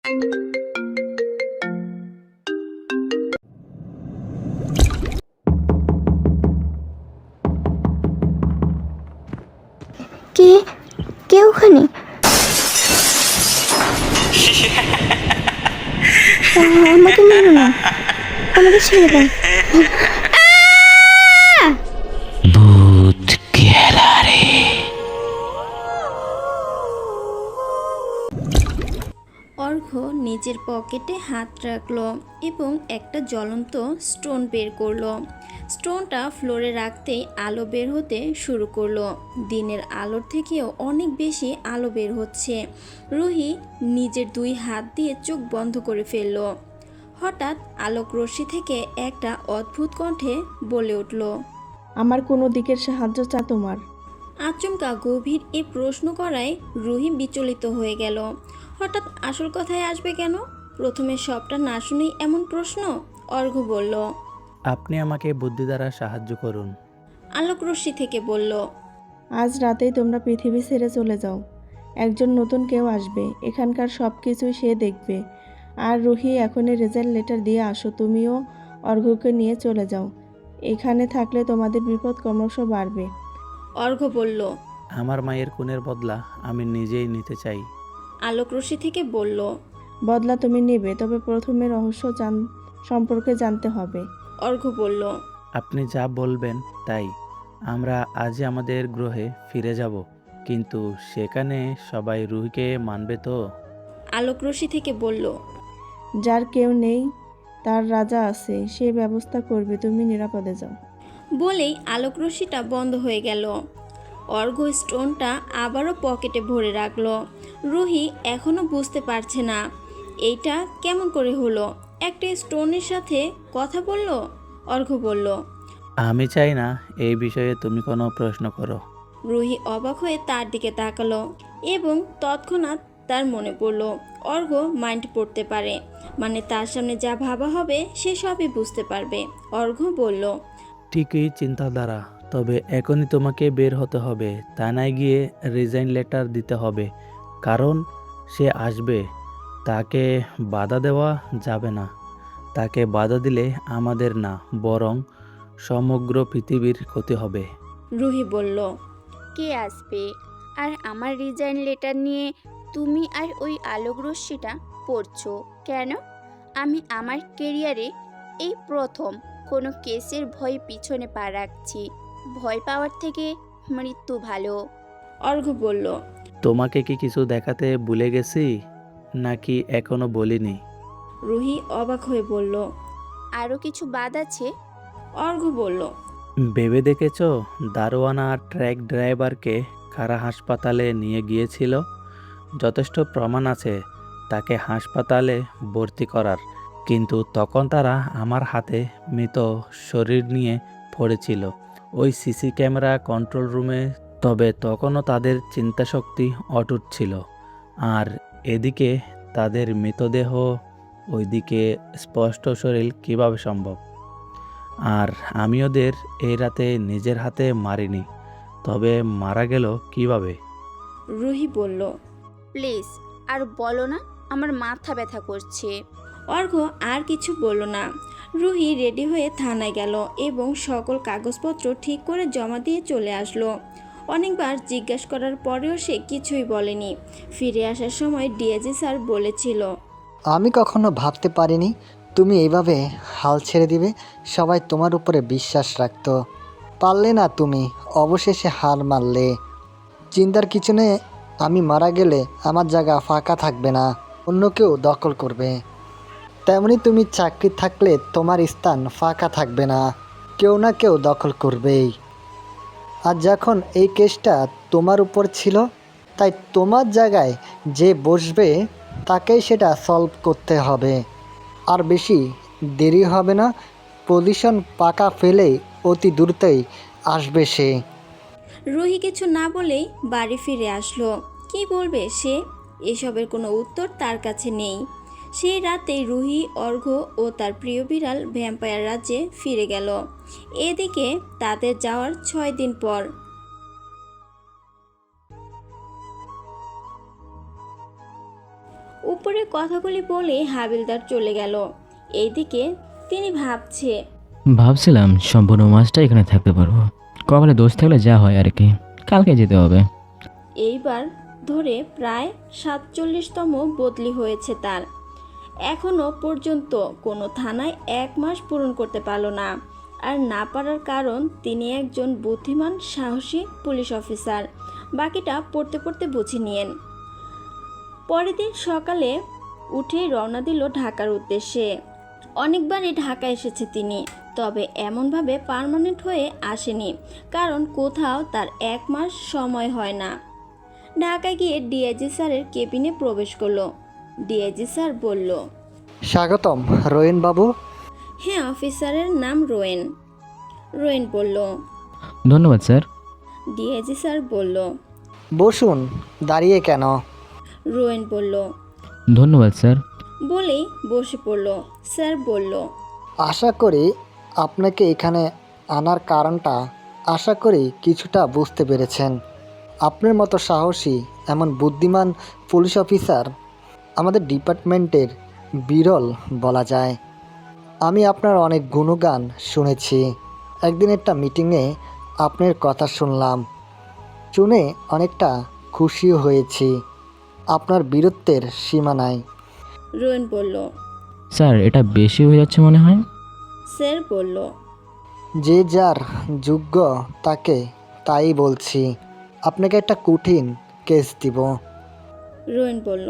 কে কে ওখানে? আমাকে মেরো না, আমাকে ছেড়ে দাও। ভূত খেলারে। অর্ঘ্য নিজের পকেটে হাত রাখলো এবং একটা জ্বলন্ত স্টোন বের করলো। স্টোনটা ফ্লোরে রাখতেই আলো বের হতে শুরু করলো। দিনের আলোর থেকেও অনেক বেশি আলো বের হচ্ছে। রুহি নিজের 2 হাত দিয়ে চোখ বন্ধ করে ফেললো। হঠাৎ আলোক রশ্মি থেকে একটা অদ্ভুত কণ্ঠে বলে উঠল, আমার কোনো দিকের সাহায্য চা তোমার। আচমকা গভীর এই প্রশ্ন করায় রুহি বিচলিত হয়ে গেল। হঠাৎ আসল কথায় আসবে কেন? প্রথমে সবটা না শুনেই এমন প্রশ্ন? অর্ঘ্য বলল, আপনি আমাকে বুদ্ধি দ্বারা সাহায্য করুন। আলোক রশ্মি থেকে বলল, আজ রাতেই তোমরা পৃথিবী ছেড়ে চলে যাও। একজন নতুন কেউ আসবে, এখানকার সব কিছুই সে দেখবে। আর রুহি, এখনই রেজাল্ট লেটার দিয়ে আসো। তুমিও অর্ঘ্যকে নিয়ে চলে যাও। এখানে থাকলে তোমাদের বিপদ ক্রমশ বাড়বে। অর্ঘ্য বলল, আমার মায়ের খুনের বদলা আমি নিজেই নিতে চাই। আলোক রশ্মি থেকে বলল, বদলা তুমি নেবে, তবে প্রথমে রহস্য সম্পর্কে জানতে হবে। অর্ঘ্য বলল, আপনি যা বলবেন তাই। আমরা আজই আমাদের গ্রহে ফিরে যাব, কিন্তু সেখানে সবাই রুহিকে মানবে তো? আলোক রশ্মি থেকে বলল, যার কেউ নেই তার রাজা আছে, সে ব্যবস্থা করবে। তুমি নিরাপদে যাও। বলেই আলোক রশ্মিটা বন্ধ হয়ে গেল। অর্ঘ্য স্টোনটা আবারও পকেটে ভরে রাখলো। রুহি এখনো বুঝতে পারছে না এইটা কেমন করে হলো। একটা স্টোনের সাথে কথা বলল। অর্ঘ্য বলল, আমি চাই না এই বিষয়ে তুমি কোনো প্রশ্ন করো। রুহি অবাক হয়ে তার দিকে তাকালো এবং তৎক্ষণাৎ তার মনে পড়ল অর্ঘ্য মাইন্ড পড়তে পারে, মানে তার সামনে যা ভাবা হবে সে সবই বুঝতে পারবে। অর্ঘ্য বলল, ঠিকই চিন্তাধারা, তবে এখনই তোমাকে বের হতে হবে। থানায় গিয়ে রিজাইন লেটার দিতে হবে, কারণ সে আসবে। তাকে বাধা দেওয়া যাবে না। তাকে বাধা দিলে আমাদের না, বরং সমগ্র পৃথিবীর ক্ষতি হবে। রুহি বলল, কে আসবে? আর আমার রিজাইন লেটার নিয়ে তুমি আর ওই আলোক রশ্মিটা পড়ছো কেন? আমি আমার কেরিয়ারে এই প্রথম কোনো কেসের ভয় পিছনে পা রাখছি। ভয় পাওয়ার থেকে মৃত্যু ভালো। অর্ঘ্য বলল, তোমাকে কি কিছু দেখাতে ভুলে গেছি, নাকি এখনো বলিনি? রুহি অবাক হয়ে বলল, আরও কিছু বাদ আছে? অর্ঘ্য বলল, ভেবে দেখেছ দারোয়ান আর ট্রাক ড্রাইভারকে কারা হাসপাতালে নিয়ে গিয়েছিল? যথেষ্ট প্রমাণ আছে তাকে হাসপাতালে ভর্তি করার, কিন্তু তখন তারা আমার হাতে মৃত শরীর নিয়ে পড়েছিল ওই সিসি ক্যামেরা কন্ট্রোল রুমে। তবে তখনও তাদের চিন্তাশক্তি অটুট ছিল। আর এদিকে তাদের মৃতদেহ, ওইদিকে স্পষ্ট শরীর কিভাবে সম্ভব? আর আমি ওদের এই রাতে নিজের হাতে মারিনি, তবে মারা গেল কিভাবে? রুহি বলল। প্লিজ আর বলো না, আমার মাথা ব্যথা করছে। অর্ঘ্য আর কিছু বলল না। রুহি রেডি হয়ে থানায় গেল এবং সকল কাগজপত্র ঠিক করে জমা দিয়ে চলে আসলো। অনেকবার জিজ্ঞেস করার পরেও সে কিছুই বলেনি। ফিরে আসার সময় ডিআইজি স্যার বলেছিল, আমি কখনো ভাবতে পারিনি তুমি এইভাবে হাল ছেড়ে দিবে। সবাই তোমার উপরে বিশ্বাস রাখতো, পারলে না তুমি, অবশেষে হার মারলে। চিন্তার কিছু নেই, আমি মারা গেলে আমার জায়গা ফাঁকা থাকবে না, অন্য কেউ দখল করবে। তেমনি তুমি চাকরি থাকলে তোমার স্থান ফাঁকা থাকবে না, কেউ না কেউ দখল করবেই। আর যখন এই কেসটা তোমার উপর ছিল, তাই তোমার জায়গায় যে বসবে তাকেই সেটা সলভ করতে হবে। আর বেশি দেরি হবে না, পজিশন পাকা ফেলেই অতি দ্রুতই আসবে সে। রুহি কিছু না বলেই বাড়ি ফিরে আসলো। কি বলবে সে? এসবের কোনো উত্তর তার কাছে নেই। সেই রাতেই রুহি, অর্ঘ্য ও তার প্রিয় বিড়াল ভ্যাম্পায়ার রাজ্যে ফিরে গেল। এদিকে তাদের যাওয়ার 6 দিন পর উপরে কথাগুলি বলে হাবিলদার চলে গেল। এইদিকে তিনি ভাবছে, ভাবছিলাম সম্পূর্ণ মাসটা এখানে থাকতে পারবো, কপালে দোষ থাকলে যা হয় আর কি, কালকে যেতে হবে। এইবার ধরে প্রায় 47তম বদলি হয়েছে তার। এখনও পর্যন্ত কোনো থানায় 1 মাস পূরণ করতে পারল না। আর না পারার কারণ তিনি একজন বুদ্ধিমান সাহসী পুলিশ অফিসার। বাকিটা পড়তে পড়তে বুঝে নিয়েন। পরের দিন সকালে উঠেই রওনা দিল ঢাকার উদ্দেশ্যে। অনেকবারই ঢাকা এসেছে তিনি, তবে এমনভাবে পার্মানেন্ট হয়ে আসেনি, কারণ কোথাও তার 1 মাস সময় হয় না। ঢাকায় গিয়ে ডিআইজি স্যারের কেবিনে প্রবেশ করলো। ডিআইজি স্যার বলল, স্বাগতম রোয়েন বাবু। হ্যাঁ, অফিসারের নাম রোয়েন। রোয়েন বলল। ধন্যবাদ স্যার। ডিআইজি স্যার বলল, বসুন, দাঁড়িয়ে কেন? রোয়েন বলল। ধন্যবাদ স্যার। বলেই বসে পড়ল। স্যার বলল, আশা করি আপনাকে এখানে আনার কারণটা আশা করি কিছুটা বুঝতে পেরেছেন। আপনার মতো সাহসী এমন বুদ্ধিমান পুলিশ অফিসার আমাদের ডিপার্টমেন্টের বিরল বলা যায়। আমি আপনার অনেক গুণগান শুনেছি। একদিন একটা মিটিংয়ে আপনার কথা শুনলাম, শুনে অনেকটা খুশিও হয়েছি। আপনার বীরত্বের সীমা নাই। রোয়েন বলল। স্যার এটা বেশি হয়ে যাচ্ছে মনে হয়। স্যার বলল, যে যার যোগ্য তাকে তাই বলছি। আপনাকে একটা কঠিন কেস দিব। রোয়েন বলল।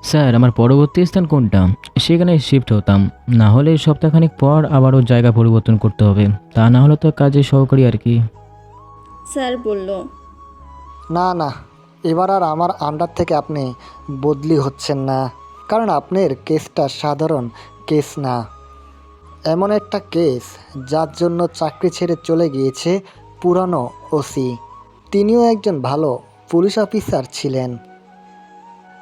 স্যার আমার পরবর্তী স্থান কোনটা, সেখানে শিফট হতাম, না হলে সপ্তাহখানিক পর আবারও জায়গা পরিবর্তন করতে হবে, তা না হলে তো কাজে সহকারী আর কি। স্যার বলল, না না, এবার আর আমার আন্ডার থেকে আপনি বদলি হচ্ছেন না, কারণ আপনার কেসটা সাধারণ কেস না। এমন একটা কেস যার জন্য চাকরি ছেড়ে চলে গিয়েছে পুরানো ওসি। তিনিও একজন ভালো পুলিশ অফিসার ছিলেন,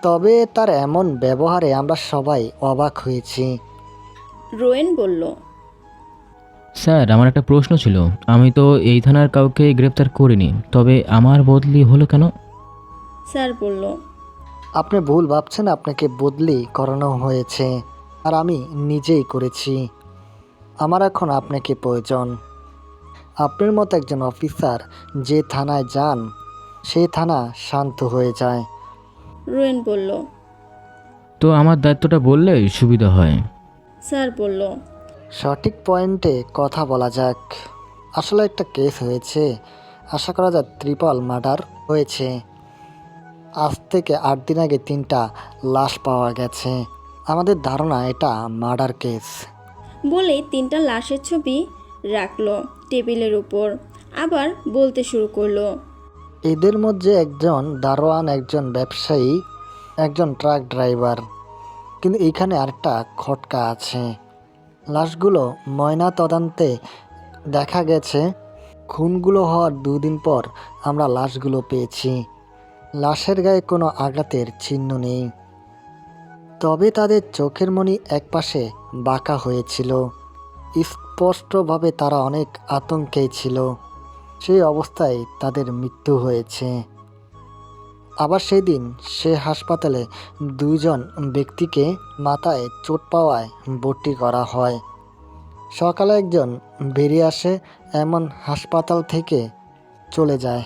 তবে তার এমন ব্যবহারে আমরা সবাই অবাক হয়েছি। রোয়েন বলল। স্যার আমার একটা প্রশ্ন ছিল, আমি তো এই থানার কাউকে গ্রেপ্তার করিনি, তবে আমার বদলি হলো কেন? স্যার বলল, আপনি ভুল ভাবছেন, আপনাকে বদলি করানো হয়েছে, আর আমি নিজেই করেছি। আমার এখন আপনাকে প্রয়োজন। আপনার মতো একজন অফিসার যে থানায় যান, সেই থানা শান্ত হয়ে যায়। রোয়েন বলল। তো আমার দায়িত্বটা বললে সুবিধা হয়। স্যার বলল, সঠিক পয়েন্টে কথা বলা যাক। আসলে একটা কেস হয়েছে, আশা করা যায় ট্রিপল মার্ডার হয়েছে। আজ থেকে 8 দিন আগে 3টা লাশ পাওয়া গেছে। আমাদের ধারণা এটা মার্ডার কেস। বলেই 3টা লাশের ছবি রাখলো টেবিলের উপর। আবার বলতে শুরু করলো, এদের মধ্যে একজন দারোয়ান, একজন ব্যবসায়ী, একজন ট্রাক ড্রাইভার। কিন্তু এখানে আরেকটা খটকা আছে। লাশগুলো ময়না তদন্তে দেখা গেছে খুনগুলো হওয়ার 2 দিন পর আমরা লাশগুলো পেয়েছি। লাশের গায়ে কোনো আঘাতের চিহ্ন নেই, তবে তাদের চোখের মণি একপাশে বাঁকা হয়েছিল। স্পষ্টভাবে তারা অনেক আতঙ্কে ছিল। সেই অবস্থায় তাদের মৃত্যু হয়েছে। আবার সেদিন সে হাসপাতালে 2 জন ব্যক্তিকে মাথায় চোট পাওয়ায় ভর্তি করা হয়। সকালে একজন বেরিয়ে আসে, এমন হাসপাতাল থেকে চলে যায়।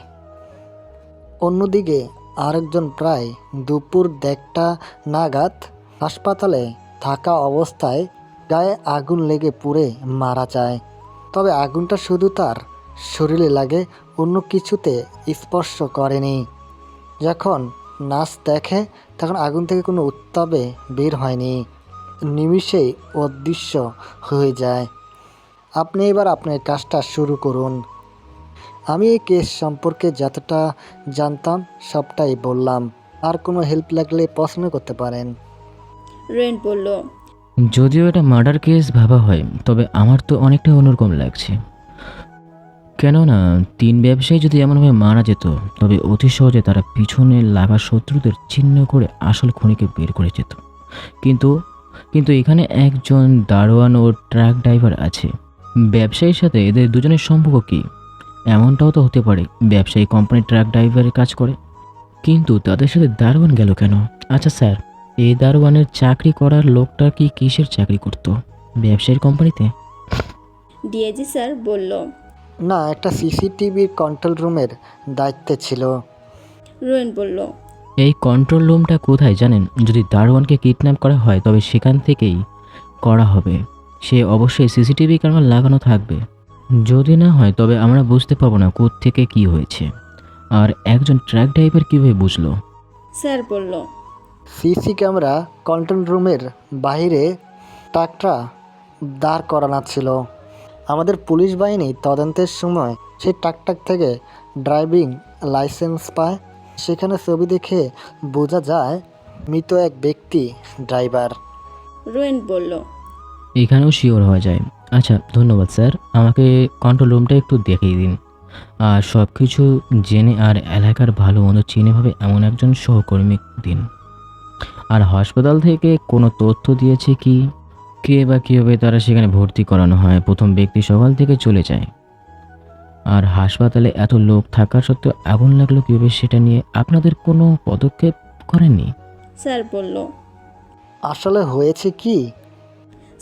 অন্যদিকে আরেকজন প্রায় দুপুর 1টা নাগাদ হাসপাতালে থাকা অবস্থায় গায়ে আগুন লেগে পুড়ে মারা যায়। তবে আগুনটা শুধু তার শরীরে লাগে, অন্য কিছুতে স্পর্শ করেনি। যখন নার্স দেখে তখন আগুন থেকে কোনো উত্তাপে বের হয়নি, নিমিষেই অদৃশ্য হয়ে যায়। আপনি এবার আপনার কাজটা শুরু করুন। আমি এই কেস সম্পর্কে যতটা জানতাম সবটাই বললাম। আর কোনো হেল্প লাগলে প্রশ্ন করতে পারেন। রোয়েন বলল। যদিও এটা মার্ডার কেস ভাবা হয়, তবে আমার তো অনেকটা অন্যরকম লাগছে। কেননা 3 ব্যবসায়ী যদি এমনভাবে মারা যেত, তবে অতি সহজে তারা পিছনে লাগা শত্রুদের চিহ্ন করে আসল খুনিকে বের করে যেত। কিন্তু এখানে একজন দারোয়ান ও ট্রাক ড্রাইভার আছে। ব্যবসায়ীর সাথে এদের দুজনের সম্পর্ক কী? এমনটাও তো হতে পারে ব্যবসায়ী কোম্পানির ট্রাক ড্রাইভারের কাজ করে, কিন্তু তাদের সাথে দারোয়ান গেল কেন? আচ্ছা স্যার, এই দারোয়ানের চাকরি করার লোকটা কি কিসের চাকরি করত? ব্যবসায়ীর কোম্পানিতে? ডিআইজি স্যার বলল। না, একটা সিসিটিভির কন্ট্রোল রুমের দায়িত্বে ছিল। রোয়েন বলল। এই কন্ট্রোল রুমটা কোথায় জানেন? যদি দারোয়ানকে কিডন্যাপ করা হয় তবে সেখান থেকেই করা হবে। সে অবশ্যই সিসিটিভি ক্যামেরা লাগানো থাকবে। যদি না হয় তবে আমরা বুঝতে পারবো না কোত্থেকে কি হয়েছে। আর একজন ট্রাক ড্রাইভার কীভাবে বুঝলো? স্যার বলল। সিসি ক্যামেরা কন্ট্রোল রুমের বাইরে ট্রাকটা দাঁড় করানো ছিল। আমাদের পুলিশ বাহিনী তদন্তের সময় সেই ট্রাকটাক থেকে ড্রাইভিং লাইসেন্স পায়। সেখানে ছবি দেখে বোঝা যায় মৃত এক ব্যক্তি ড্রাইভার। রোয়েন বলল। এখানেও শিওর হওয়া যায়। আচ্ছা, ধন্যবাদ স্যার। আমাকে কন্ট্রোল রুমটা একটু দেখিয়ে দিন। আর সব কিছু জেনে আর এলাকার ভালো মন্দ চিনেভাবে এমন একজন সহকর্মী দিন। আর হাসপাতাল থেকে কোনো তথ্য দিয়েছে কি? কে বা কীভাবে তারা সেখানে ভর্তি করানো হয়? প্রথম ব্যক্তি সকাল থেকে চলে যায়। আর হাসপাতালে এত লোক থাকার সত্ত্বেও আগুন লাগলো কীভাবে, সেটা নিয়ে আপনাদের কোনো পদক্ষেপ করেননি? স্যার বলল। আসলে হয়েছে কি?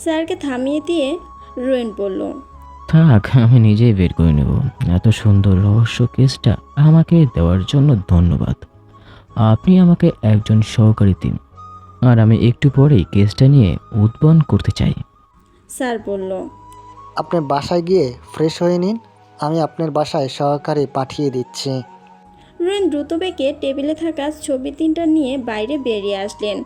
স্যারকে থামিয়ে দিয়ে রোয়েন বলল। থাক, আমি নিজেই বের করে নেব। এত সুন্দর রহস্য কেসটা আমাকে দেওয়ার জন্য ধন্যবাদ। আপনি আমাকে একজন সহকারী দিন, আর আমি একটু পরেই কেসটা নিয়ে উদ্বোধন করতে চাই। স্যার বলল। আপনি বাসায় গিয়ে ফ্রেশ হয়ে নিন, আমি আপনার বাসায় সহকারী পাঠিয়ে দিচ্ছি। রোয়েন দ্রুত বেগে টেবিলে থাকা ছবি 3টা নিয়ে বাইরে বেরিয়ে আসলেন।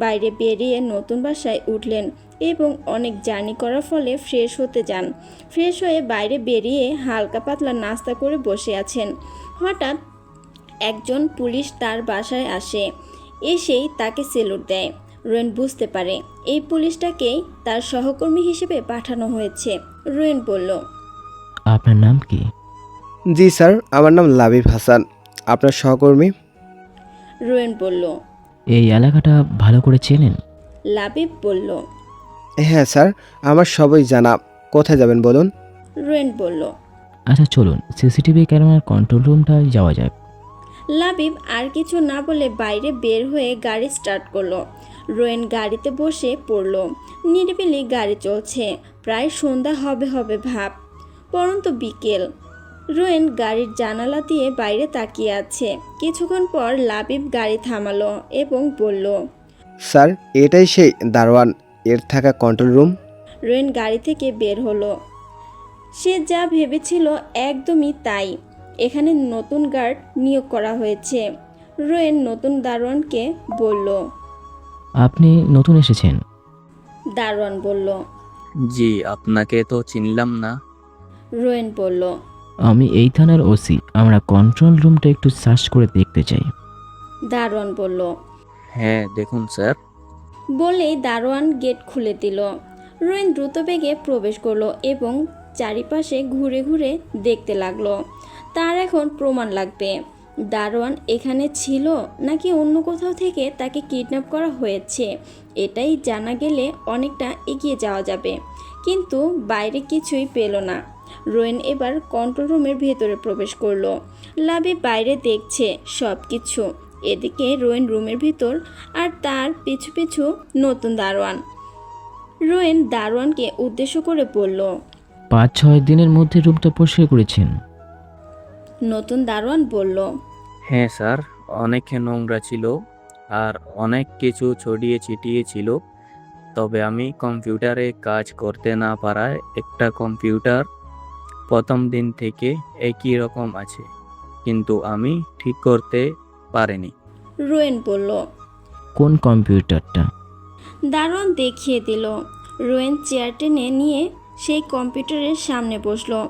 বাইরে বেরিয়ে নতুন বাসায় উঠলেন এবং অনেক জার্নি করার ফলে ফ্রেশ হতে যান। ফ্রেশ হয়ে বাইরে বেরিয়ে হালকা পাতলা নাস্তা করে বসে আছেন। হঠাৎ একজন পুলিশ তার বাসায় আসে। এসেই তাকে সেলুট দেয়। রোয়েন বুঝতে পারে এই পুলিশটাকেই তার সহকর্মী হিসেবে পাঠানো হয়েছে। রোয়েন বলল। আপনার নাম কি? জি স্যার, আমার নাম লাবিব হাসান, আপনার সহকর্মী। রোয়েন বলল। এই এলাকাটা ভালো করে চেনেন? লাবিব বলল। হ্যাঁ স্যার, আমার সবই জানা। কোথায় যাবেন বলুন? রোয়েন বলল। আচ্ছা চলুন, সিসিটিভি ক্যামেরার কন্ট্রোল রুমটা যাওয়া যাক। লাবিব আর কিছু না বলে বাইরে বের হয়ে গাড়ি স্টার্ট করলো। রোয়েন গাড়িতে বসে পড়ল। নিরিবিলি গাড়ি চলছে। প্রায় সন্ধ্যা হবে হবে ভাব, পরন্ত বিকেল। রোয়েন গাড়ির জানালা দিয়ে বাইরে তাকিয়ে আছে। কিছুক্ষণ পর লাবিব গাড়ি থামালো এবং বলল। স্যার, এটাই সেই দারোয়ান এর থাকা কন্ট্রোল রুম। রোয়েন গাড়ি থেকে বের হলো। সে যা ভেবেছিল একদমই তাই। এখানে নতুন গার্ড নিয়োগ করা হয়েছে। রোয়েন নতুন দারোয়ানকে বলল। আপনি নতুন এসেছেন? দারোয়ান বলল। জি, আপনাকে তো চিনলাম না। রোয়েন বলল। আমি এই থানার ওসি। আমরা কন্ট্রোল রুমটা একটু সার্চ করে দেখতে চাই। দারোয়ান বলল। হ্যাঁ, দেখুন স্যার। বলেই দারোয়ান গেট খুলে দিল। রোয়েন দ্রুত বেগে প্রবেশ করলো এবং চারিপাশে ঘুরে ঘুরে দেখতে লাগলো। তার এখন প্রমাণ লাগবে দারোয়ান এখানে ছিল নাকি অন্য কোথাও থেকে তাকে কিডন্যাপ করা হয়েছে। এটাই জানা গেলে অনেকটা এগিয়ে যাওয়া যাবে। কিন্তু বাইরে কিছুই পেল না। রোয়েন এবার কন্ট্রোল রুমের ভেতরে প্রবেশ করলো। লাবি বাইরে দেখছে সব কিছু। এদিকে রোয়েন রুমের ভিতর, আর তার পিছু পিছু নতুন দারোয়ান। রোয়েন দারোয়ানকে উদ্দেশ্য করে বলল। 5-6 দিনের মধ্যে রুমটা পরিষ্কার করেছেন? নতুন দারোয়ান বলল। হ্যাঁ স্যার, অনেক নোংরা ছিল আর অনেক কিছু ছড়িয়ে ছিটিয়ে ছিল। তবে আমি কম্পিউটারে কাজ করতে না পারায় একটা কম্পিউটার প্রথম দিন থেকে একই রকম আছে, কিন্তু আমি ঠিক করতে পারিনি। রোয়েন বলল। কোন কম্পিউটারটা? দারোয়ান দেখিয়ে দিল। রোয়েন চেয়ার টেনে নিয়ে সেই কম্পিউটারের সামনে বসলো।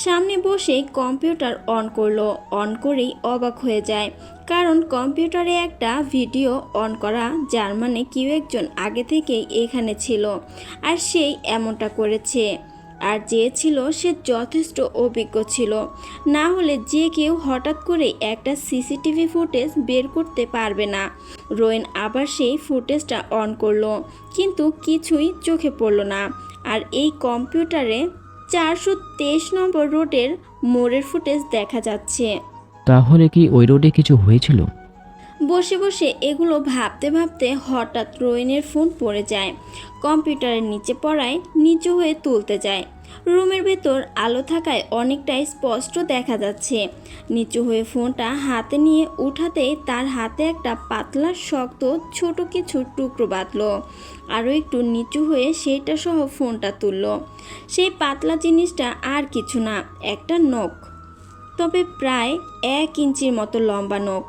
সামনে বসেই কম্পিউটার অন করলো। অন করেই অবাক হয়ে যায়, কারণ কম্পিউটারে একটা ভিডিও অন করা, যার মানে কেউ একজন আগে থেকেই এখানে ছিল আর সেই এমনটা করেছে। আর যে ছিল সে যথেষ্ট অভিজ্ঞ ছিল, না হলে যে কেউ হঠাৎ করে একটা সিসিটিভি ফুটেজ বের করতে পারবে না। রোয়েন আবার সেই ফুটেজটা অন করলো, কিন্তু কিছুই চোখে পড়ল না। আর এই কম্পিউটারে 423 নম্বর রোডের মোড়ের ফুটেজ দেখা যাচ্ছে। তাহলে কি ওই রোডে কিছু হয়েছিল? বসে বসে এগুলো ভাবতে ভাবতে হঠাৎ রোয়েনের ফোন পড়ে যায়। কম্পিউটারের নিচে পড়ায় নিচু হয়ে তুলতে যায়। রুমের ভেতর আলো থাকায় অনেকটাই স্পষ্ট দেখা যাচ্ছে। নিচু হয়ে ফোনটা হাতে নিয়ে উঠাতেই তার হাতে একটা পাতলা শক্ত ছোট কিছু টুকরো বাঁধলো। আরও একটু নিচু হয়ে সেইটা সহ ফোনটা তুলল। সেই পাতলা জিনিসটা আর কিছু না, একটা নখ, তবে প্রায় 1 ইঞ্চির মতো লম্বা নখ,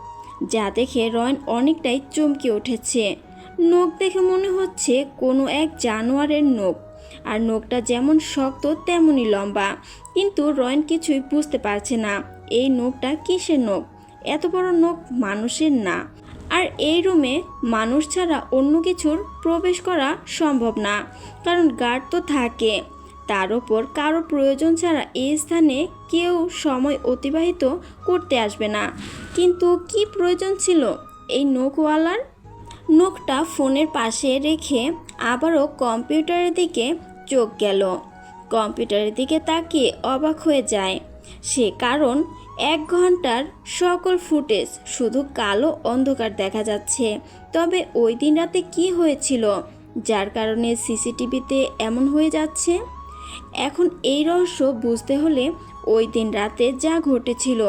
যা দেখে রয়ন অনেকটাই চমকে উঠেছে। নখ দেখে মনে হচ্ছে কোনো এক জানোয়ারের নখ, আর নখটা যেমন শক্ত তেমনই লম্বা। কিন্তু রয়ন কিছুই বুঝতে পারছে না এই নখটা কিসের নখ। এত বড় নখ মানুষের না, আর এই রুমে মানুষ ছাড়া অন্য কিছুর প্রবেশ করা সম্ভব না, কারণ গার্ড তো থাকে। তার ওপর কারো প্রয়োজন ছাড়া এই স্থানে কেউ সময় অতিবাহিত করতে আসবে না। কিন্তু কি প্রয়োজন ছিল এই নখওয়ালার? নখটা ফোনের পাশে রেখে আবারও কম্পিউটারের দিকে চোখ গেল। কম্পিউটারের দিকে তাকিয়ে অবাক হয়ে যায় সে, কারণ 1 ঘন্টার সকল ফুটেজ শুধু কালো অন্ধকার দেখা যাচ্ছে। তবে ওই দিন রাতে কি হয়েছিল যার কারণে সিসিটিভিতে এমন হয়ে যাচ্ছে? এখন এই রহস্য বুঝতে হলে ওই দিন রাতে যা ঘটেছিল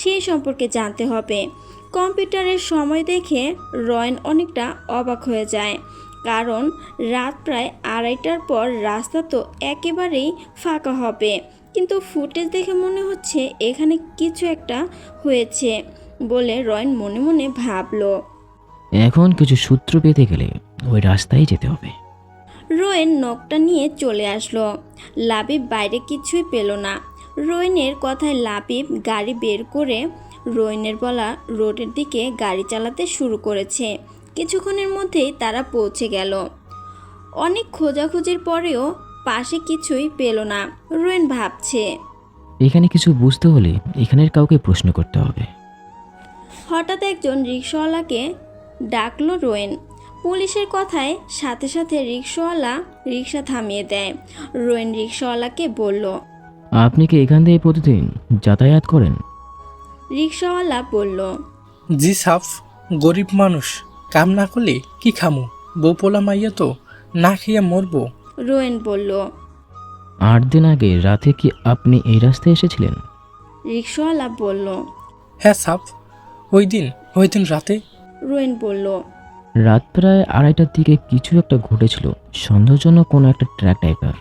সেই সম্পর্কে জানতে হবে। কম্পিউটারের সময় দেখে রয়ন অনেকটা অবাক হয়ে যায়, কারণ রাত প্রায় 2:30টার পর রাস্তা তো একেবারেই ফাঁকা হবে। কিন্তু ফুটেজ দেখে মনে হচ্ছে এখানে কিছু একটা হয়েছে বলে রয়ন মনে মনে ভাবলো। এখন কিছু সূত্র পেতে গেলে ওই রাস্তায় যেতে হবে। রোয়েন নখটা নিয়ে চলে আসলো। লাবিব বাইরে কিছুই পেল না। রোয়েনের কথায় লাবিব গাড়ি বের করে রোয়েনের বলা রোডের দিকে গাড়ি চালাতে শুরু করেছে। কিছুক্ষণের মধ্যেই তারা পৌঁছে গেল। অনেক খোঁজাখুঁজির পরেও পাশে কিছুই পেল না। রোয়েন ভাবছে। এখানে কিছু বুঝতে হলে এখানের কাউকে প্রশ্ন করতে হবে। হঠাৎ একজন রিক্সাওয়ালাকে ডাকলো রোয়েন। পুলিশের কথায় সাথে সাথে রিক্সাওয়ালা রিক্সা থামিয়ে দেয়। রোয়েন রিক্সাওয়ালাকে বলল। আপনি কি এখান থেকে প্রতিদিন যাতায়াত করেন? রিক্সাওয়ালা বলল। জি সাফ, গরিব মানুষ, কাম না করলে কি খামু? বউ পোলা মাইয়া তো না খেয়ে মরবো। রোয়েন বলল। 8 দিন আগে রাতে কি আপনি এই রাস্তায় এসেছিলেন? রিক্সাওয়ালা বলল। হ্যাঁ সাফ, ওই দিন রাতে। রোয়েন বলল। রাত প্রায় 2:30টার দিকে কিছু একটা ঘটেছিল, সন্দেহজনক কোনো একটা ট্রাক ড্রাইভার।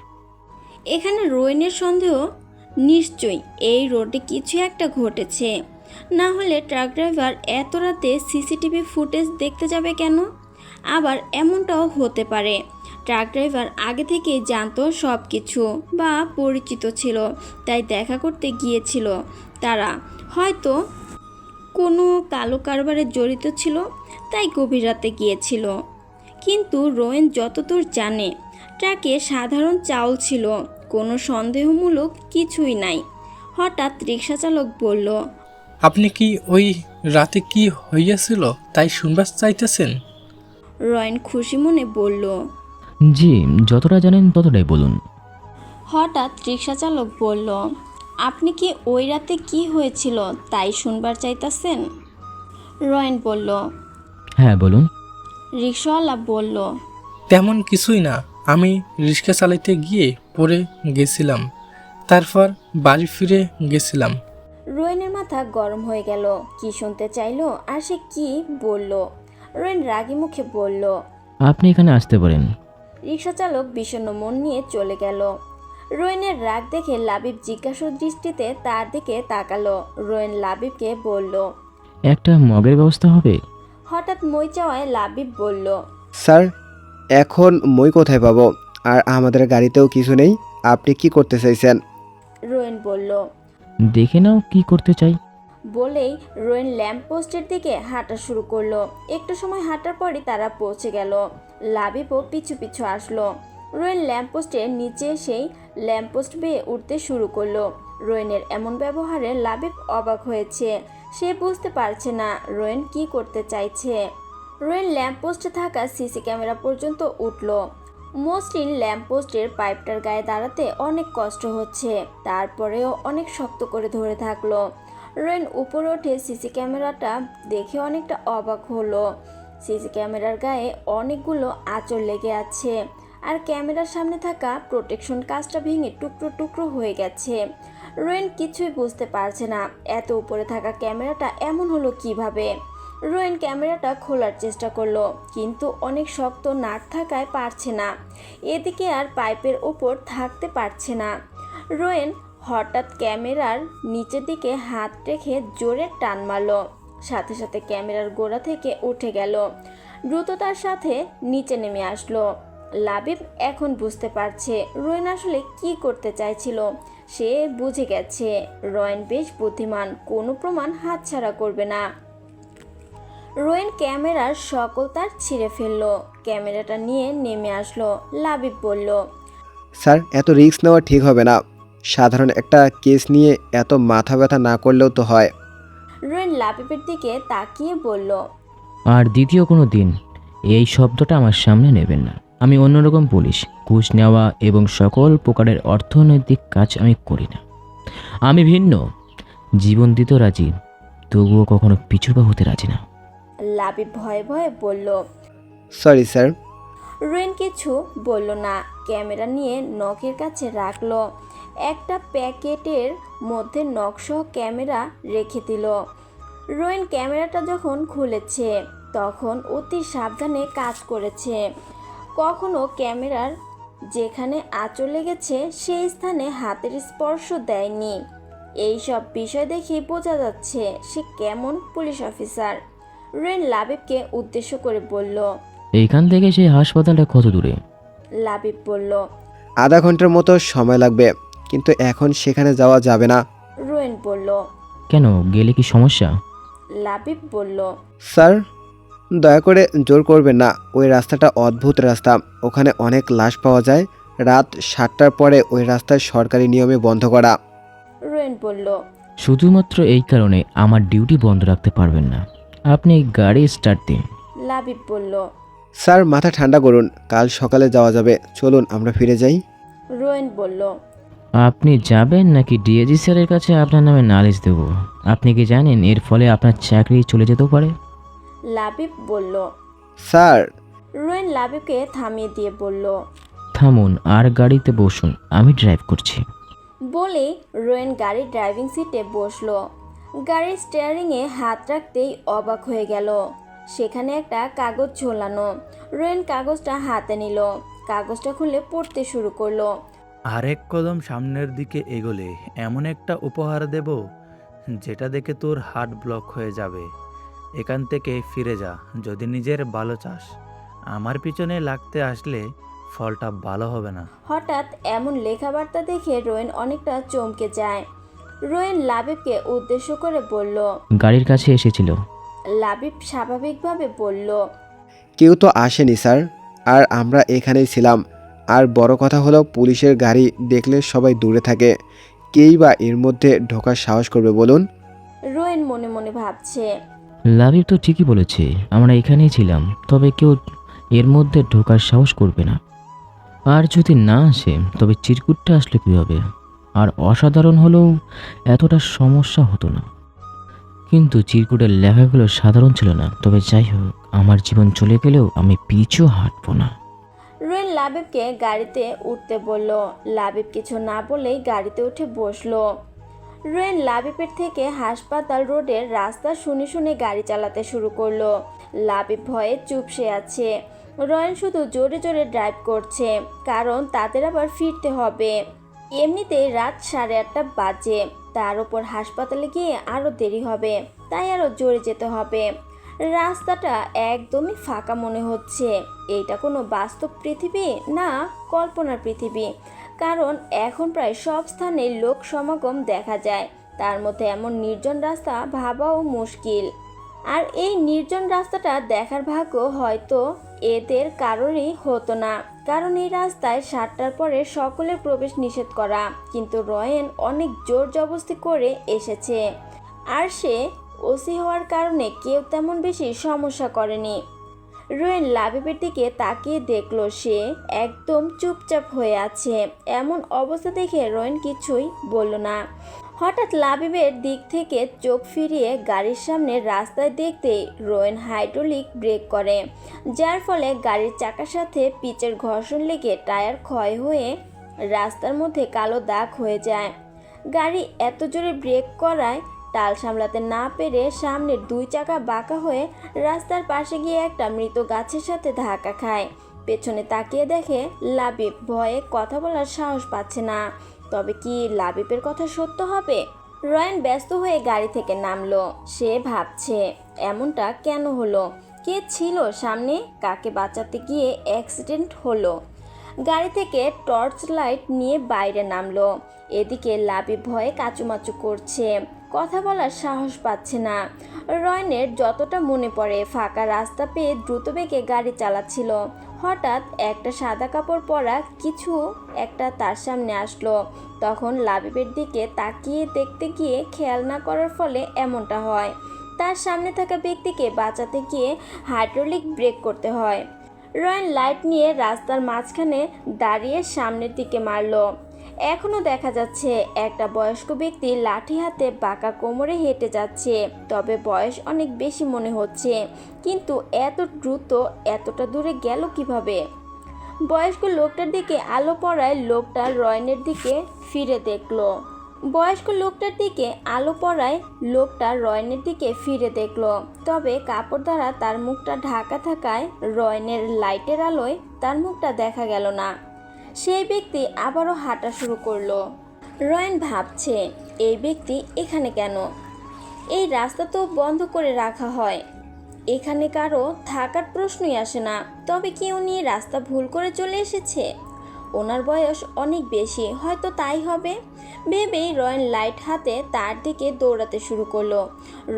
এখানে রোয়েনের সন্দেহ নিশ্চয়ই এই রোডে কিছু একটা ঘটেছে, না হলে ট্রাক ড্রাইভার এত রাতে সিসিটিভি ফুটেজ দেখতে যাবে কেন? আবার এমনটাও হতে পারে ট্রাক ড্রাইভার আগে থেকেই জানতো সব কিছু বা পরিচিত ছিল, তাই দেখা করতে গিয়েছিল। তারা হয়তো কোনো কালো কারবারে জড়িত ছিল, তাই গভীর রাতে গিয়েছিল। কিন্তু রোয়েন যতদূর জানে ট্রাকে সাধারণ চাউল ছিল, কোনো সন্দেহমূলক কিছুই নাই। হঠাৎ রিক্সা চালক বলল। আপনি কি ওই রাতে কি হইয়াছিল তাই শুনবার চাইতেছেন? রয়ন খুশি মনে বলল। জি, যতটা জানেন ততটাই বলুন। হঠাৎ রিক্সা চালক বলল। আপনি কি ওই রাতে কি হয়েছিল তাই শুনবার চাইতেছেন? রয়ন বলল। হ্যাঁ বলুন। রিক্সাওয়ালা বলল। তেমন কিছুই না, আমি রিক্সা চালাইতে গিয়ে পড়ে গেছিলাম, তারপর বাড়ি ফিরে গেছিলাম। রোয়েনের মাথা গরম হয়ে গেল। কি শুনতে চাইলো আর সে কি বলল? রোয়েন রাগী মুখে বলল। আপনি এখানে আসতে পারেন। রিক্সা চালক বিষণ্ণ মন নিয়ে চলে গেল। রোয়েনের রাগ দেখে লাবিব জিজ্ঞাসু দৃষ্টিতে তার দিকে তাকালো। রোয়েন লাবিবকে বলল। একটা মগের ব্যবস্থা হবে? হঠাৎ মই চাওয়ায় লাবিব বলল। স্যার, এখন মই কোথায় পাবো? আর আমাদের গাড়িতেও কিছু নেই। আপনি কি করতে চাইছেন? রোয়েন বলল। দেখে নাও কি করতে চাই। বলেই রোয়েন ল্যাম্পপোস্টের দিকে হাঁটা শুরু করলো। একটু সময় হাঁটার পরই তারা পৌঁছে গেল। লাবিবও পিছু পিছু আসলো। রোয়েন ল্যাম্পপোস্টের নিচে সেই ল্যাম্পপোস্ট বেয়ে উঠতে শুরু করলো। রোয়েনের এমন ব্যবহারে লাবিব অবাক হয়েছে। সে বুঝতে পারছে না রোয়েন কি করতে চাইছে। রোয়েন ল্যাম্পপোস্টে থাকা সিসি ক্যামেরা পর্যন্ত উঠল। মসৃণ ল্যাম্পপোস্টের পাইপটার গায়ে দাঁড়াতে অনেক কষ্ট হচ্ছে, তারপরেও অনেক শক্ত করে ধরে থাকলো। রোয়েন উপরে উঠে সিসি ক্যামেরাটা দেখে অনেকটা অবাক হলো। সিসি ক্যামেরার গায়ে অনেকগুলো আঁচড় লেগে আছে, আর ক্যামেরার সামনে থাকা প্রোটেকশন কাঁচটা ভেঙে টুকরো টুকরো হয়ে গেছে। রোয়েন কিছুই বুঝতে পারছে না, এত উপরে থাকা ক্যামেরাটা এমন হলো কিভাবে। রোয়েন ক্যামেরাটা খোলার চেষ্টা করলো, কিন্তু অনেক শক্ত নাট থাকায় পারছে না। এদিকে আর পাইপের ওপর থাকতে পারছে না। রোয়েন হঠাৎ ক্যামেরার নিচের দিকে হাত রেখে জোরে টান মারল, সাথে সাথে ক্যামেরার গোড়া থেকে উঠে গেল, দ্রুততার সাথে নিচে নেমে আসলো। লাবিব এখন বুঝতে পারছে রোয়েন আসলে কি করতে চাইছিল। সে বুঝে গেছে রোয়েন বেশ বুদ্ধিমান, কোনো প্রমাণ হাতছাড়া করবে না। রোয়েন ক্যামেরার সকল তার ছিঁড়ে ফেললো, ক্যামেরাটা নিয়ে নেমে আসলো। লাবিব বলল, স্যার, এত রিস্ক নেওয়া ঠিক হবে না। সাধারণ একটা কেস নিয়ে এত মাথা ব্যথা না করলেও তো হয়। রোয়েন লাবিবের দিকে তাকিয়ে বলল, আর দ্বিতীয় কোনো দিন এই শব্দটা আমার সামনে নেবেন না। আমি অন্যরকম পুলিশ, ঘুষ নেওয়া এবং সকল প্রকারের অর্থনৈতিক কাজ আমি করি না। আমি ভিন্ন, জীবন দিতে রাজি, তবুও কখনো পিছুপা হতে রাজি না। লাবিব ভয়ে ভয়ে বলল। Sorry sir. রোয়েন কিছু বলল না, ক্যামেরা নিয়ে নখের কাছে রাখলো। একটা প্যাকেটের মধ্যে নকশহ ক্যামেরা রেখে দিল। রোয়েন ক্যামেরাটা যখন খুলেছে তখন অতি সাবধানে কাজ করেছে। কখনো ক্যামেরার যেখানে আঁচড় লেগেছে সেই স্থানে হাতের স্পর্শ দেয়নি। এই সব বিষয় দেখে বোঝা যাচ্ছে সে কেমন পুলিশ অফিসার। রোয়েন লাবিবকে উদ্দেশ্য করে বলল। এইখান থেকে সেই হাসপাতালটা কত দূরে? লাবিব বলল। আধা ঘন্টার মতো সময় লাগবে, কিন্তু এখন সেখানে যাওয়া যাবে না। রোয়েন বলল। কেন, গেলে কি সমস্যা? লাবিব বলল। স্যার, দয়া করে জোর করবেন না। ওই রাস্তাটা অদ্ভুত রাস্তা, ওখানে অনেক লাশ পাওয়া যায়। রাত 7টার পরে ওই রাস্তায় সরকারি নিয়মে বন্ধ করা। রোয়েন বলল। শুধুমাত্র এই কারণে আমার ডিউটি বন্ধ রাখতে পারবেন না। আপনি গাড়ি স্টার্ট দিন। লাবিব বলল। স্যার, মাথা ঠান্ডা করুন, কাল সকালে যাওয়া যাবে। চলুন আমরা ফিরে যাই। রোয়েন বলল। আপনি যাবেন নাকি ডিএজি স্যারের কাছে আপনার নামে নালিশ দেব? আপনি কি জানেন এর ফলে আপনার চাকরি চলে যেতেও পারে? লাবিব বলল। স্যার। রোয়েন লাবিবকে থামিয়ে দিয়ে বলল। থামুন আর গাড়িতে বসুন, আমি ড্রাইভ করছি। বলে রোয়েন গাড়ির ড্রাইভিং সিটে বসলো। গাড়ির স্টিয়ারিংয়ে হাত রাখতেই অবাক হয়ে গেল, সেখানে একটা কাগজ ঝোলানো। রোয়েন কাগজটা হাতে নিল, কাগজটা খুলে পড়তে শুরু করলো। আরেক কদম সামনের দিকে এগোলে এমন একটা উপহার দেব যেটা দেখে তোর হার্ট ব্লক হয়ে যাবে। এখান থেকে ফিরে যা যদি নিজের ভালো চাস। আমার পিছনে লাগতে আসলে ফলটা ভালো হবে না। হঠাৎ এমন লেখাবার্তা দেখে রোয়েন অনেকটা চমকে যায়। রোয়েন লাবিবকে উদ্দেশ্য করে বলল। গাড়ির কাছে এসেছিল। লাবিব স্বাভাবিকভাবে বলল। কেউ তো আসেনি স্যার, আর আমরা এখানেই ছিলাম। আর বড় কথা হলো পুলিশের গাড়ি দেখলে সবাই দূরে থাকে, কেই বা এর মধ্যে ঢোকার সাহস করবে বলুন? রোয়েন মনে মনে ভাবছে। লাবিব তো ঠিকই বলেছে, আমরা এখানেই ছিলাম, তবে কেউ এর মধ্যে ঢোকার সাহস করবে না। আর যদি না আসে তবে চিরকুটটা আসলে কী হবে? আর অসাধারণ হলেও এতটা সমস্যা হতো না। কিন্তু চিরকুটের লেখাগুলো সাধারণ ছিল না। তবে যাই হোক, আমার জীবন চলে গেলেও আমি পিছু হাঁটবো না। রোয়েন লাবিবকে গাড়িতে উঠতে বলল। লাবিব কিছু না বলেই গাড়িতে উঠে বসলো। রোয়েন লাবিবের থেকে হাসপাতাল রোডের রাস্তা শুনে শুনে গাড়ি চালাতে শুরু করলো। লাবিব ভয়ে চুপসে আছে। রোয়েন শুধু জোরে জোরে ড্রাইভ করছে, কারণ তাদের আবার ফিরতে হবে। এমনিতেই রাত 8:30 বাজে, তার উপর হাসপাতালে গিয়ে আরও দেরি হবে, তাই আরও জোরে যেতে হবে। রাস্তাটা একদমই ফাঁকা মনে হচ্ছে। এইটা কোনো বাস্তব পৃথিবী না কল্পনার পৃথিবী, কারণ এখন প্রায় সব স্থানে লোক সমাগম দেখা যায়। তার মধ্যে এমন নির্জন রাস্তা ভাবাও মুশকিল। আর এই নির্জন রাস্তাটা দেখার ভাগ্য হয়তো এদের কারোরই হতো না, কারণ এই রাস্তায় 7টার পরে সকলের প্রবেশ নিষেধ করা। কিন্তু রোয়েন অনেক জোর জবরদস্তি করে এসেছে, আর সে ওসি হওয়ার কারণে কেউ তেমন বেশি সমস্যা করেনি। রোয়েন লাবিবের দিকে তাকিয়ে দেখলো সে একদম চুপচাপ হয়ে আছে। এমন অবস্থা দেখে রোয়েন কিছুই বলল না। হঠাৎ লাবিবের দিক থেকে চোখ ফিরিয়ে গাড়ির সামনে রাস্তায় দেখতেই রোয়েন হাইড্রোলিক ব্রেক করে, যার ফলে গাড়ির চাকার সাথে পিচের ঘর্ষণ লেগে টায়ার ক্ষয় হয়ে রাস্তার মধ্যে কালো দাগ হয়ে যায়। গাড়ি এত জোরে ব্রেক করায় টাল সামলাতে না পেরে সামনের 2 চাকা বাঁকা হয়ে রাস্তার পাশে গিয়ে একটা মৃত গাছের সাথে ধাক্কা খায়। পেছনে তাকিয়ে দেখে লাবিব ভয়ে কথা বলার সাহস পাচ্ছে না। তবে কি লাবিবের কথা সত্য হবে? রয়ান ব্যস্ত হয়ে গাড়ি থেকে নামলো। সে ভাবছে এমনটা কেন হলো, কে ছিল সামনে, কাকে বাঁচাতে গিয়ে অ্যাক্সিডেন্ট হলো। গাড়ি থেকে টর্চ লাইট নিয়ে বাইরে নামলো। এদিকে লাবিব ভয়ে কাচুমাচু করছে, কথা বলার সাহস পাচ্ছে না। রয়নের যতটা মনে পড়ে ফাঁকা রাস্তা পেয়ে দ্রুত বেগে গাড়ি চালাচ্ছিল। হঠাৎ একটা সাদা কাপড় পরা কিছু একটা তার সামনে আসলো। তখন লাবিবের দিকে তাকিয়ে দেখতে গিয়ে খেয়াল না করার ফলে এমনটা হয়। তার সামনে থাকা ব্যক্তিকে বাঁচাতে গিয়ে হাইড্রোলিক ব্রেক করতে হয়। রয়ন লাইট নিয়ে রাস্তার মাঝখানে দাঁড়িয়ে সামনের দিকে মারল। এখনও দেখা যাচ্ছে একটা বয়স্ক ব্যক্তি লাঠি হাতে বাঁকা কোমরে হেঁটে যাচ্ছে, তবে বয়স অনেক বেশি মনে হচ্ছে। কিন্তু এত দ্রুত এতটা দূরে গেল কিভাবে? বয়স্ক লোকটার দিকে আলো পড়ায় লোকটা রয়নের দিকে ফিরে দেখলো। তবে কাপড় দ্বারা তার মুখটা ঢাকা থাকায় রয়নের লাইটের আলোয় তার মুখটা দেখা গেল না। সেই ব্যক্তি আবারও হাঁটা শুরু করলো। রয়ন ভাবছে এই ব্যক্তি এখানে কেন? এই রাস্তা তো বন্ধ করে রাখা হয়, এখানে কারো থাকার প্রশ্নই আসে না। তবে কি উনি রাস্তা ভুল করে চলে এসেছে? ওনার বয়স অনেক বেশি, হয়তো তাই হবে ভেবেই রয়ন লাইট হাতে তার দিকে দৌড়াতে শুরু করলো।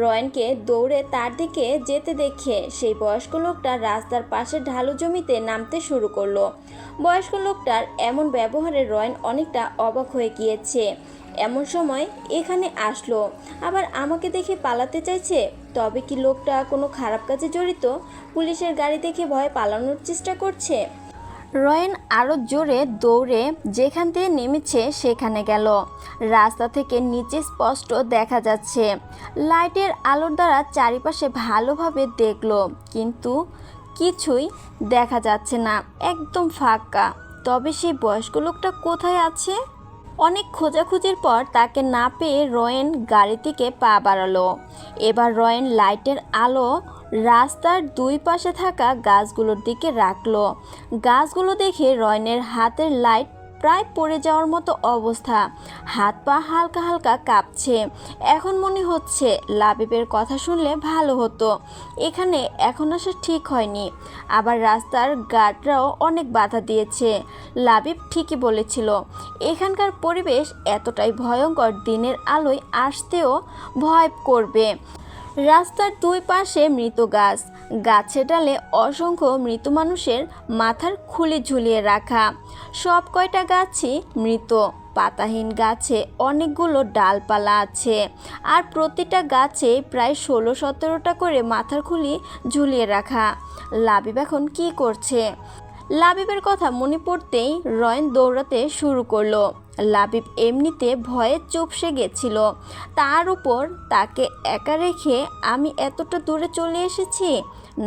রয়নকে দৌড়ে তার দিকে যেতে দেখে সেই বয়স্ক লোকটা রাস্তার পাশে ঢালু জমিতে নামতে শুরু করলো। বয়স্ক লোকটার এমন ব্যবহারে রয়ন অনেকটা অবাক হয়ে গিয়েছে। এমন সময় এখানে আসলো, আবার আমাকে দেখে পালাতে চাইছে। তবে কি লোকটা কোনো খারাপ কাজে জড়িত? পুলিশের গাড়ি দেখে ভয়ে পালানোর চেষ্টা করছে? রয়ন আরও জোরে দৌড়ে যেখান থেকে নেমেছে সেখানে গেল। রাস্তা থেকে নিচে স্পষ্ট দেখা যাচ্ছে। লাইটের আলোর দ্বারা চারিপাশে ভালোভাবে দেখলো, কিন্তু কিছুই দেখা যাচ্ছে না, একদম ফাঁকা। তবে সেই বয়স্ক লোকটা কোথায় আছে? অনেক খোঁজাখুঁজির পর তাকে না পেয়ে রয়ন গাড়ি থেকে পা বাড়ালো। এবার রয়ন লাইটের আলো রাস্তার 2 পাশে থাকা গাছগুলোর দিকে রাখলো। গাছগুলো দেখে রয়নের হাতের লাইট প্রায় পড়ে যাওয়ার মতো অবস্থা, হাত পা হালকা হালকা কাঁপছে। এখন মনে হচ্ছে লাবিবের কথা শুনলে ভালো হতো, এখানে এখন আসা ঠিক হয়নি। আবার রাস্তার গার্ডরাও অনেক বাধা দিয়েছে। লাবিব ঠিকই বলেছিল, এখানকার পরিবেশ এতটাই ভয়ঙ্কর, দিনের আলোয় আসতেও ভয় করবে। রাস্তার 2 পাশে মৃত গাছ, গাছের ডালে অসংখ্য মৃত মানুষের মাথার খুলি ঝুলিয়ে রাখা। সব কয়টা গাছই মৃত। পাতাহীন গাছে অনেকগুলো ডালপালা আছে, আর প্রতিটা গাছে প্রায় 16-17টা করে মাথার খুলি ঝুলিয়ে রাখা। লাবিব এখন কি করছে? লাবিবের কথা মনে পড়তেই রয়ন দৌড়াতে শুরু করলো। লাবিব এমনিতে ভয়ে চুপসে গেছিল, তার উপর তাকে একা রেখে আমি এতটা দূরে চলে এসেছি,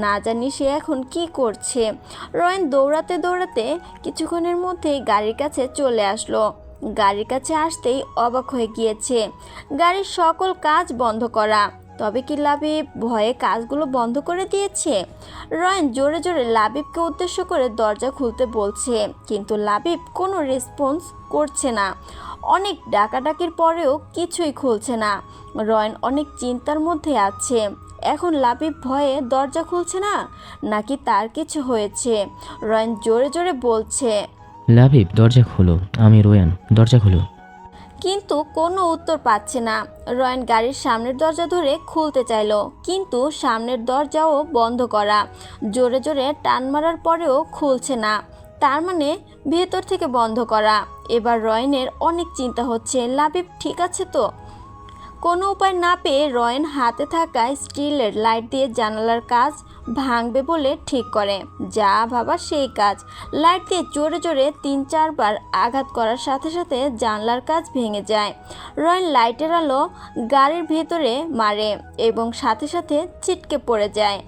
না জানি সে এখন কি করছে। রয়ন দৌড়াতে দৌড়াতে কিছুক্ষণের মধ্যেই গাড়ির কাছে চলে আসলো। গাড়ির কাছে আসতেই অবাক হয়ে গিয়েছে, গাড়ির সকল কাজ বন্ধ করা। তবে কি লাবিব ভয়ে কাজগুলো বন্ধ করে দিয়েছে? রয়ন জোরে জোরে লাবিবকে উদ্দেশ্য করে দরজা খুলতে বলছে, কিন্তু লাবিব কোনো রেসপন্স করছে না। অনেক ডাকাডাকির পরেও কিছুই খুলছে না। রয়ন অনেক চিন্তার মধ্যে আছে। এখন লাবিব ভয়ে দরজা খুলছে না, নাকি তার কিছু হয়েছে? রয়ন জোরে জোরে বলছে, লাবিব দরজা খোলো, আমি রোয়ান, দরজা খোলো। কিন্তু কোনো উত্তর পাচ্ছে না। রয়ন গাড়ির সামনের দরজা ধরে খুলতে চাইল, কিন্তু সামনের দরজাও বন্ধ করা। জোরে জোরে টান মারার পরেও খুলছে না, তার মানে ভেতর থেকে বন্ধ করা। এবার রয়নের অনেক চিন্তা হচ্ছে, লাবিব ঠিক আছে তো? কোনো উপায় না পেয়ে রয়ন হাতে থাকা স্টিলের লাইট দিয়ে জানালার কাজ ভাঙবে বলে ঠিক করে। যা ভাবা সেই কাজ। লাইট দিয়ে জোরে জোরে 3-4 বার আঘাত করার সাথে সাথে জানলার কাজ ভেঙে যায়। রয়ন লাইটের আলো গাড়ির ভেতরে মারে এবং সাথে সাথে ছিটকে পড়ে যায়।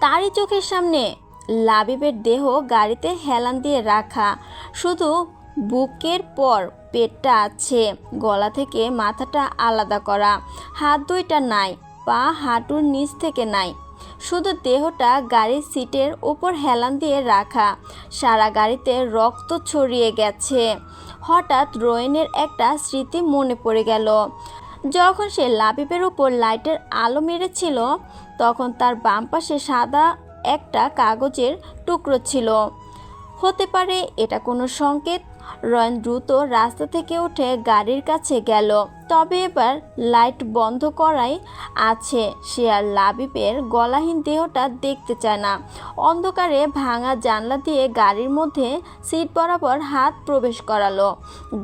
তারই চোখের সামনে লাবিবের দেহ গাড়িতে হেলান দিয়ে রাখা, শুধু বুকের পর পেটটা আছে, গলা থেকে মাথাটা আলাদা করা, হাত দুইটা নাই, পা হাঁটুর নিচ থেকে নাই, শুধু দেহটা গাড়ির সিটের উপর হেলান দিয়ে রাখা। সারা গাড়িতে রক্ত ছড়িয়ে গেছে। হঠাৎ রোয়েনের একটা স্মৃতি মনে পড়ে গেল। যখন সে লাবিবের উপর লাইটের আলো মেরেছিল তখন তার বাম পাশে সাদা একটা কাগজের টুকরো ছিল। হতে পারে এটা কোনো সংকেত। রয়ন দ্রুত রাস্তা থেকে উঠে গাড়ির কাছে গেল। তবে এবার লাইট বন্ধ করাই আছে। সে আর লাবিবের গলাহীন দেহটা দেখতে চায় না। অন্ধকারে ভাঙা জানলা দিয়ে গাড়ির মধ্যে সিট বরাবর হাত প্রবেশ করালো।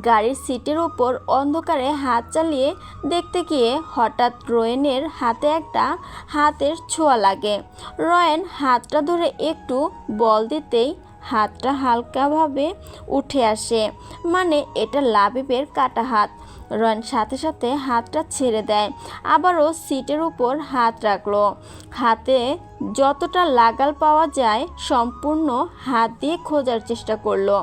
গাড়ির সিটের উপর অন্ধকারে হাত চালিয়ে দেখতে গিয়ে হঠাৎ রোয়েনের হাতে একটা হাতের ছোঁয়া লাগে। রয়ন হাতটা ধরে একটু বল দিতেই হাতটা হালকাভাবে উঠে আসে, মানে এটা লাবিবের কাটা হাত। রয়ন সাথে সাথে হাতটা ছেড়ে দেয়, আবারও সিটের উপর হাত রাখলো। হাতে যতটা লাগাল পাওয়া যায় সম্পূর্ণ হাত দিয়ে খোঁজার চেষ্টা করলো।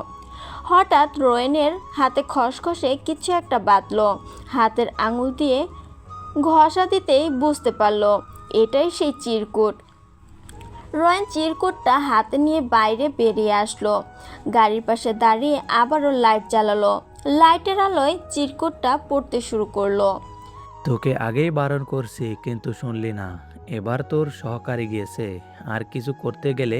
হঠাৎ রোয়েনের হাতে খসখসে কিছু একটা বাঁধলো। হাতের আঙুল দিয়ে ঘষা দিতেই বুঝতে পারলো এটাই সেই চিরকুট। রয়ন চিরকুটটা হাতে নিয়ে বাইরে বেরিয়ে আসলো। গাড়ির পাশে দাঁড়িয়ে আবারও লাইট জ্বালালো। লাইটের আলোয় চিরকুটটা পড়তে শুরু করলো। তোকে আগেই বারণ করছি কিন্তু শুনলি না। এবার তোর সহকারী গিয়েছে, আর কিছু করতে গেলে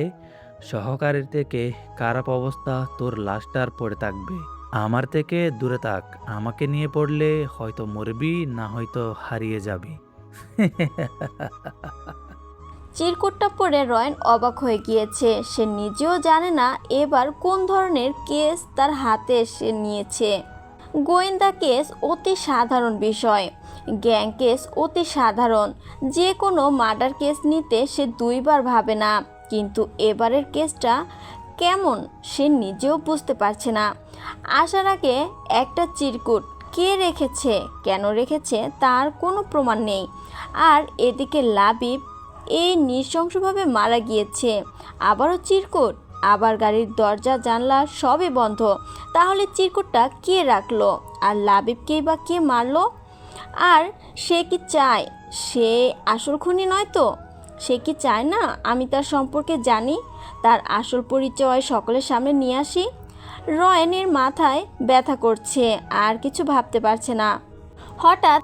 সহকারীর থেকে খারাপ অবস্থা তোর লাশটার পড়ে থাকবে। আমার থেকে দূরে থাক। আমাকে নিয়ে পড়লে হয়তো মরবি, না হয়তো হারিয়ে যাবি। চিরকুটটা পড়ে রয়ন অবাক হয়ে গিয়েছে। সে নিজেও জানে না এবার কোন ধরনের কেস তার হাতে এসে নিয়েছে। গোয়েন্দা কেস অতি সাধারণ বিষয়, গ্যাং কেস অতি সাধারণ। যে কোনো মার্ডার কেস নিতে সে 2 বার ভাবে না, কিন্তু এবারের কেসটা কেমন সে নিজেও বুঝতে পারছে না। আসার আগে একটা চিরকুট কে রেখেছে, কেন রেখেছে তার কোনো প্রমাণ নেই। আর এদিকে লাবিব এই নৃশংসভাবে মারা গিয়েছে। আবারও চিরকুট, আবার গাড়ির দরজা জানলা সবই বন্ধ। তাহলে চিরকুটটা কে রাখলো, আর লাবিবকেই বা কে মারলো? আর সে কি চায়? সে আসল খুনি নয় তো? সে কি চায় না আমি তার সম্পর্কে জানি, তার আসল পরিচয় সকলের সামনে নিয়ে আসি? রয়নের মাথায় ব্যথা করছে, আর কিছু ভাবতে পারছে না। হঠাৎ